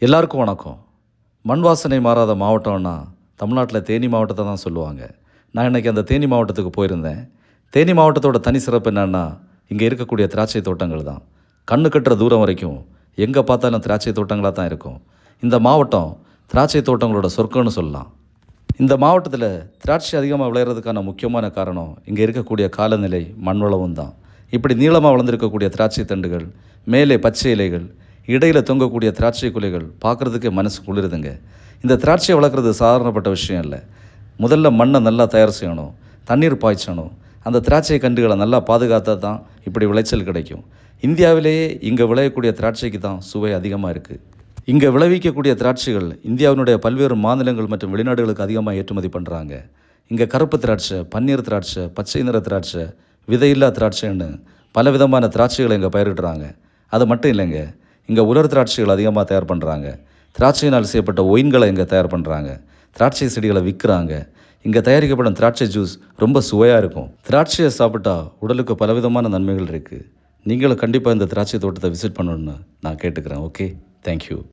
எல்லாருக்கும் வணக்கம். மண் வாசனை மாறாத மாவட்டம்னா தமிழ்நாட்டில் தேனி மாவட்டத்தை தான் சொல்லுவாங்க. நான் இன்றைக்கி அந்த தேனி மாவட்டத்துக்கு போயிருந்தேன். தேனி மாவட்டத்தோட தனி சிறப்பு என்னென்னா, இங்கே இருக்கக்கூடிய திராட்சை தோட்டங்கள் தான். கண்ணு கட்டுற தூரம் வரைக்கும் எங்கே பார்த்தாலும் திராட்சை தோட்டங்களாக தான் இருக்கும். இந்த மாவட்டம் திராட்சை தோட்டங்களோட சொர்க்கம்னு சொல்லலாம். இந்த மாவட்டத்தில் திராட்சை அதிகமாக விளையிறதுக்கான முக்கியமான காரணம் இங்கே இருக்கக்கூடிய காலநிலை, மண் வளமும் தான். இப்படி நீளமாக வளர்ந்துருக்கக்கூடிய திராட்சை தண்டுகள், மேலே பச்சை இலைகள், இடையில் தொங்கக்கூடிய திராட்சை குலைகள் பார்க்குறதுக்கே மனசு குளிருதுங்க. இந்த திராட்சையை வளர்க்குறது சாதாரணப்பட்ட விஷயம் இல்லை. முதல்ல மண்ணை நல்லா தயார் செய்யணும், தண்ணீர் பாய்ச்சணும், அந்த திராட்சை கன்றுகளை நல்லா பாதுகாத்தா தான் இப்படி விளைச்சல் கிடைக்கும். இந்தியாவிலேயே இங்கே விளையக்கூடிய திராட்சைக்கு தான் சுவை அதிகமாக இருக்குது. இங்கே விளைவிக்கக்கூடிய திராட்சைகள் இந்தியாவினுடைய பல்வேறு மாநிலங்கள் மற்றும் வெளிநாடுகளுக்கு அதிகமாக ஏற்றுமதி பண்ணுறாங்க. இங்கே கருப்பு திராட்சை, பன்னீர் திராட்சை, பச்சை நிற திராட்சை, விதையில்லா திராட்சைன்னு பல விதமான திராட்சைகளை இங்கே பயிரிடுறாங்க. அது மட்டும் இல்லைங்க, இங்கே உலர் திராட்சைகள் அதிகமாக தயார் பண்ணுறாங்க. திராட்சையினால் செய்யப்பட்ட ஒயின்களை இங்கே தயார் பண்ணுறாங்க. திராட்சை செடிகளை விற்கிறாங்க. இங்கே தயாரிக்கப்படும் திராட்சை ஜூஸ் ரொம்ப சுவையாக இருக்கும். திராட்சையை சாப்பிட்டா உடலுக்கு பலவிதமான நன்மைகள் இருக்குது. நீங்களும் கண்டிப்பாக இந்த திராட்சை தோட்டத்தை விசிட் பண்ணணுன்னு நான் கேட்டுக்கிறேன். Okay, thank you.